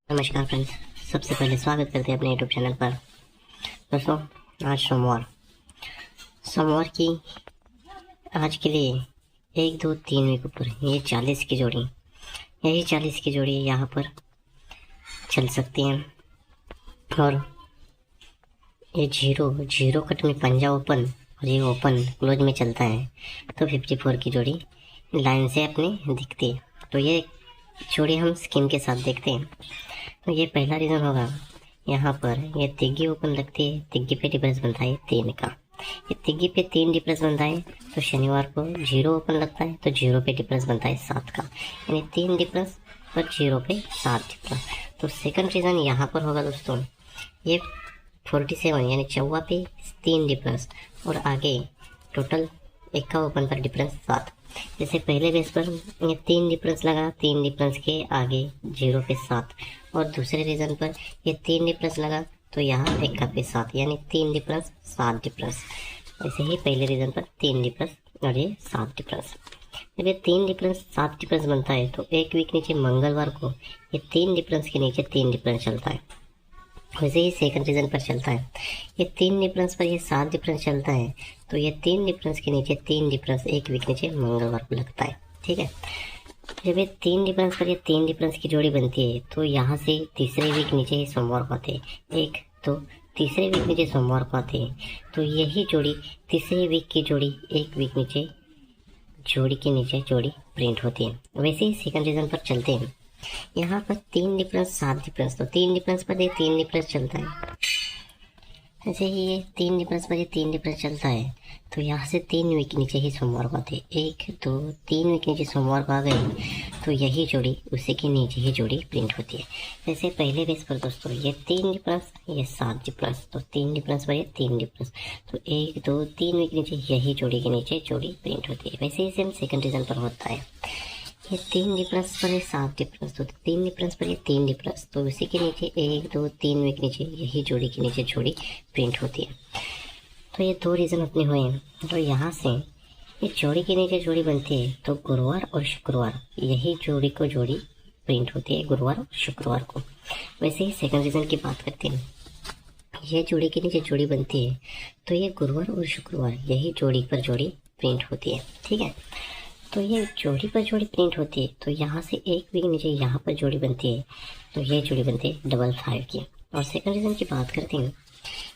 नमस्कार फ्रेंड्स, सबसे पहले स्वागत करते हैं अपने यूट्यूब चैनल पर। दोस्तों, आज सोमवार की आज के लिए 1 2 3 वीक ऊपर ये 40 की जोड़ी, यही 40 की जोड़ी यहाँ पर चल सकती हैं। और ये जीरो कट में पंजा ओपन और ये ओपन क्लोज में चलता है तो 54 की जोड़ी लाइन से अपनी दिखती है। तो ये जोड़ी हम स्कीम के साथ देखते हैं। तो ये पहला रीज़न होगा, यहाँ पर ये तिग्गी ओपन लगती है, तिग्गी पे डिफरेंस बनता है 3 का। ये तिग्गी पे 3 डिफरेंस बनता है तो शनिवार को 0 ओपन लगता है तो 0 पे डिफरेंस बनता है 7 का, यानी 3 डिफरेंस पर 0 पे 7 डिफरेंस। तो सेकंड रीज़न यहाँ पर होगा दोस्तों, ये 47 यानी 54 पे 3 डिफरेंस और आगे टोटल 1 का ओपन पर डिफरेंस 7। जैसे पहले बेस पर ये 3 डिफरेंस लगा, 3 डिफरेंस के आगे 0 पे 7, और दूसरे रीज़न पर ये 3 डिफरेंस लगा तो यहाँ 1 का पे 7, यानी 3 डिफरेंस 7 डिफरेंस। ऐसे ही पहले रीज़न पर 3 डिफरेंस और ये 7 डिफरेंस। जब ये 3 डिफरेंस 7 डिफरेंस बनता है तो एक वीक नीचे मंगलवार को ये 3 डिफरेंस के नीचे 3 डिफरेंस चलता है। वैसे ही सेकंड रीज़न पर चलता है, ये 3 डिफरेंस पर ये 7 डिफरेंस चलता है तो ये 3 डिफरेंस के नीचे 3 डिफरेंस एक वीक नीचे मंगलवार को लगता है। ठीक है, जब ये 3 डिफरेंस पर ये 3 डिफरेंस की जोड़ी बनती है तो यहाँ से तीसरे वीक नीचे ही सोमवार को आते हैं, एक तो तीसरे वीक नीचे सोमवार को आते हैं तो यही जोड़ी तीसरे वीक की जोड़ी एक वीक नीचे जोड़ी के नीचे जोड़ी प्रिंट होती है। वैसे ही सेकंड रीज़न पर चलते हैं, यहाँ पर 3 डिफरेंस 7 डिफरेंस, तो 3 डिफरेंस पर ये 3 डिफरेंस चलता है। ऐसे ही ये 3 डिफरेंस पर ये 3 डिफरेंस चलता है तो यहाँ से 3 वीक नीचे ही सोमवार को आते, 1 2 3 वीक नीचे सोमवार को आ गए तो यही जोड़ी उसी के नीचे ही जोड़ी प्रिंट होती है। जैसे पहले बेस पर दोस्तों ये 3 डिफरेंस ये 7 डिफरेंस, तो 3 डिफरेंस पर ये 3 डिफरेंस, तो 1 2 3 वीक नीचे यही जोड़ी के नीचे जोड़ी प्रिंट होती है। वैसे ही सेम सेकंड रीज़न पर होता है, ये 3 डिफरेंस पर ये 7 डिफरेंस, तो 3 डिफरेंस पर ये 3 डिफरेंस, तो उसी के नीचे 1 2 3 वीक नीचे यही जोड़ी के नीचे जोड़ी प्रिंट होती है। तो ये 2 रीज़न अपने हुए हैं। तो यहाँ से ये जोड़ी के नीचे जोड़ी बनती है तो गुरुवार और शुक्रवार यही जोड़ी को जोड़ी प्रिंट होती है, गुरुवार और शुक्रवार को। वैसे ही सेकंड रीज़न की बात करते हैं, ये जोड़ी के नीचे जोड़ी बनती है तो ये गुरुवार और शुक्रवार यही जोड़ी पर जोड़ी प्रिंट होती है। ठीक है, तो ये जोड़ी पर जोड़ी प्रिंट होती है तो यहाँ से एक वीक नीचे यहाँ पर जोड़ी बनती है तो ये जोड़ी बनती है 55 की। और सेकंड रीज़न की बात करते हैं,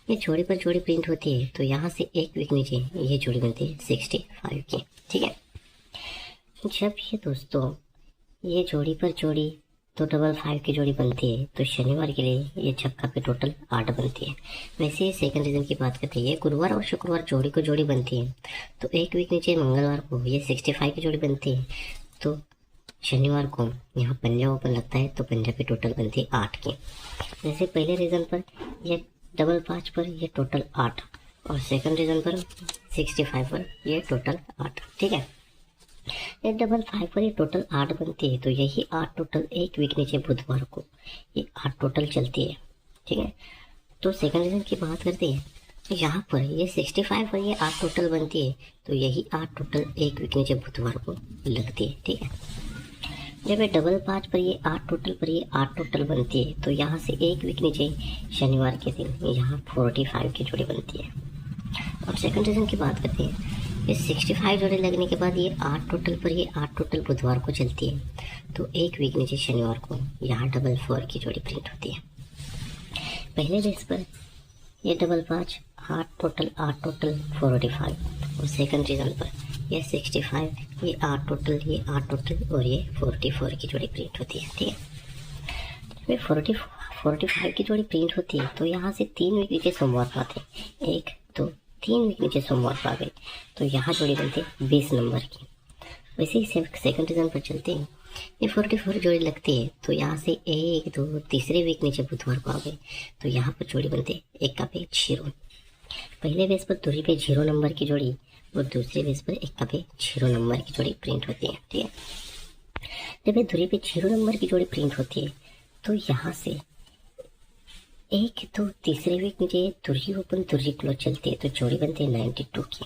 ये जोड़ी पर जोड़ी प्रिंट होती है तो यहाँ से एक वीक नीचे ये जोड़ी बनती है 65 की। ठीक है, जब ये दोस्तों ये जोड़ी पर जोड़ी तो 55 की जोड़ी बनती है तो शनिवार के लिए ये छक्का पे टोटल 8 बनती है। वैसे ही सेकंड रीज़न की बात करते हैं, गुरुवार और शुक्रवार जोड़ी को जोड़ी बनती है तो एक वीक नीचे मंगलवार को ये 65 की जोड़ी बनती है तो शनिवार को यहाँ पंजा ओपन लगता है तो पंजा पे टोटल बनती है 8 की। जैसे पहले रीज़न पर ये 5 पर ये टोटल 8 और सेकंड रीज़न पर 65 पर ये टोटल 8। ठीक है, ये 55 पर ये टोटल 8 बनती है तो यही 8 टोटल एक वीक नीचे बुधवार को ये 8 टोटल चलती है। ठीक है, तो सेकंड रीज़न की बात करते हैं तो यहाँ पर ये 65 पर ये 8 टोटल बनती है तो यही 8 टोटल एक वीक नीचे बुधवार को लगती है। ठीक है, जब ये 5 पर ये 8 टोटल पर ये 8 टोटल बनती है तो यहाँ से एक वीक नीचे शनिवार के दिन यहाँ 45 की जोड़ी बनती है। और सेकंड रीज़न की बात करते हैं, ये 65 जोड़ी लगने के बाद ये 8 टोटल पर ये 8 टोटल बुधवार को चलती है तो एक वीक नीचे शनिवार को यहाँ 44 की जोड़ी प्रिंट होती है। पहले बेस पर ये 5 8 टोटल 8 टोटल 45 और सेकंड रीज़न पर ये 65 ये 8 टोटल ये 8 टोटल और ये 44 की जोड़ी प्रिंट होती है। ठीक है, जब ये 45 की जोड़ी प्रिंट होती है तो यहाँ से 3 वीक नीचे सोमवार को आते हैं, 1 2 3 वीक नीचे सोमवार को आ गए तो यहाँ जोड़ी बनती है 20 नंबर की। वैसे ही सेकंड रीज़न पर चलते हैं, ये 44 जोड़ी लगती है तो यहाँ से 1 2 तीसरे वीक नीचे बुधवार को आ गए तो यहाँ पर जोड़ी बनती है 1 का पे 0। पहले बेस पर दूरी पे 0 नंबर की जोड़ी और दूसरे बेस पर 1 का पे 0 नंबर की जोड़ी प्रिंट होती है। ठीक है, जब ये दूरी पे 0 नंबर की जोड़ी प्रिंट होती है तो यहाँ से 1 2 तीसरे वीक नीचे तुर्री ओपन तुर्री क्लोज चलती है तो जोड़ी बनती है 92 की।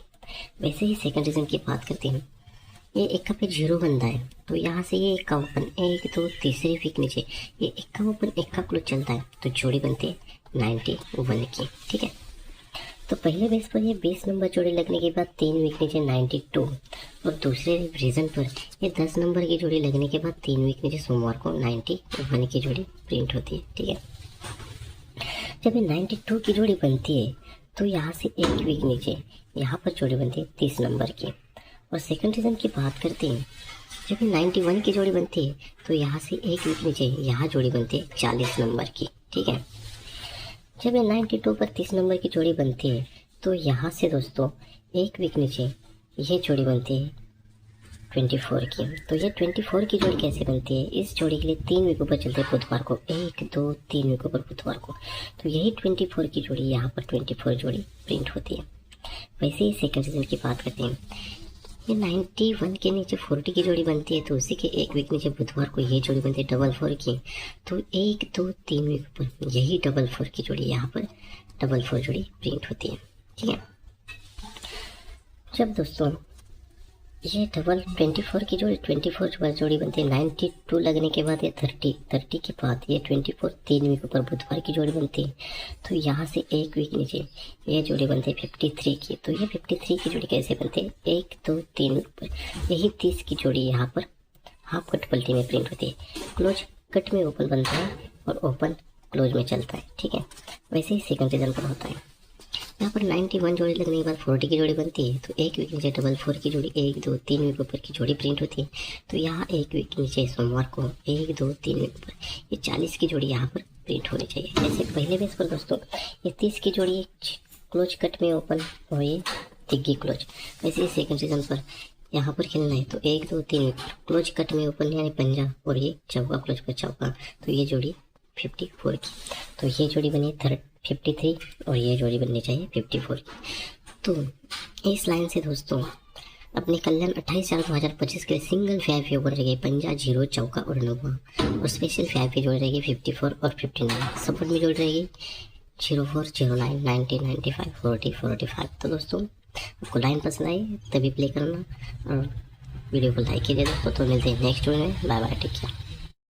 वैसे ही सेकंड रीज़न की बात करते हैं, ये इक्का पे 0 बनता है, तो यहाँ से ये इक्का ओपन, 1 2 तीसरी वीक नीचे ये इक्का ओपन इक्का क्लोज चलता है, तो जोड़ी बनती है 91 की। ठीक है, तो पहले बेस पर ये 20 नंबर जोड़ी लगने के बाद 3 वीक नीचे 92, और दूसरे रीजन पर ये 10 नंबर की जोड़ी लगने के बाद 3 वीक नीचे सोमवार को 91 की जोड़ी प्रिंट होती है। ठीक है, जब ये 92 की जोड़ी बनती है तो यहाँ से 1 वीक नीचे यहाँ पर जोड़ी बनती है 30 नंबर की। और सेकंड रीजन की बात करते हैं, जब ये 91 की जोड़ी बनती है तो यहाँ से 1 वीक नीचे यहाँ जोड़ी बनती है 40 नंबर की। ठीक है, जब ये 92 पर 30 नंबर की जोड़ी बनती है तो यहाँ से दोस्तों 1 वीक नीचे ये जोड़ी बनती है 24 की। तो ये 24 की जोड़ी कैसे बनती है, इस जोड़ी के लिए 3 वीकों पर चलते हैं बुधवार को, 1 2 3 वीकों पर बुधवार को, तो यही 24 की जोड़ी यहाँ पर 24 जोड़ी प्रिंट होती है। वैसे ही सेकंड रीजन की बात करते हैं, ये 91 के नीचे 40 की जोड़ी बनती है, तो उसी के 1 वीक नीचे बुधवार को ये जोड़ी बनती है 44 की, तो 1 2 3 वीक पर यही 44 की जोड़ी यहाँ पर 44 जोड़ी प्रिंट होती है। ठीक है, जब दोस्तों ये 24 की जोड़ी 24 जोड़ी बनती है, 92 लगने के बाद ये 30 के बाद ये 24 3 वीक पर बुधवार की जोड़ी बनती है, तो यहाँ से 1 वीक नीचे ये जोड़ी बनती है 53 की। तो ये 53 की जोड़ी कैसे बनती है, 1 2 3 वीक पर यही 30 की जोड़ी यहाँ पर हाफ कट पल्टी में प्रिंट होती है, क्लोज कट में ओपन बनता है और ओपन क्लोज में चलता है। ठीक है, वैसे ही सेकंड रीजन पर होता है, यहाँ पर 91 जोड़ी लगने के बाद 40 की जोड़ी बनती है, तो 1 वीक नीचे 44 की जोड़ी 1 2 3 वीक ऊपर की जोड़ी प्रिंट होती है, तो यहाँ 1 वीक नीचे सोमवार को 1 2 3 वीक ऊपर ये 40 की जोड़ी यहाँ पर प्रिंट होनी चाहिए। जैसे पहले बेस पर दोस्तों ये 30 की जोड़ी क्लोज कट में ओपन और ये तिग्गी क्लोज, वैसे ही सेकंड सीजन पर यहाँ पर खेलना है, तो 1 2 3 वीक क्लोज कट में ओपन यानी पंजा और ये चौका क्लोज पर चौका, तो ये जोड़ी 54 की, तो ये जोड़ी बनी 53 और ये जोड़ी बननी चाहिए 54 की। तो इस लाइन से दोस्तों अपने कल्याण 28/4/2025 के लिए सिंगल 5 ओवर रहेगी, पंजा 0 चौका और नौवा, और स्पेशल 5 जोड़ी रहेगी 54 और 59, सपोर्ट में जोड़ी रहेगी 04 09 90 95 40 45। तो दोस्तों आपको लाइन पसंद आई तभी प्ले करना और वीडियो को लाइक कीजिए दोस्तों। तो मिलते हैं नेक्स्ट वीडियो में, बाय बाय, टेक केयर।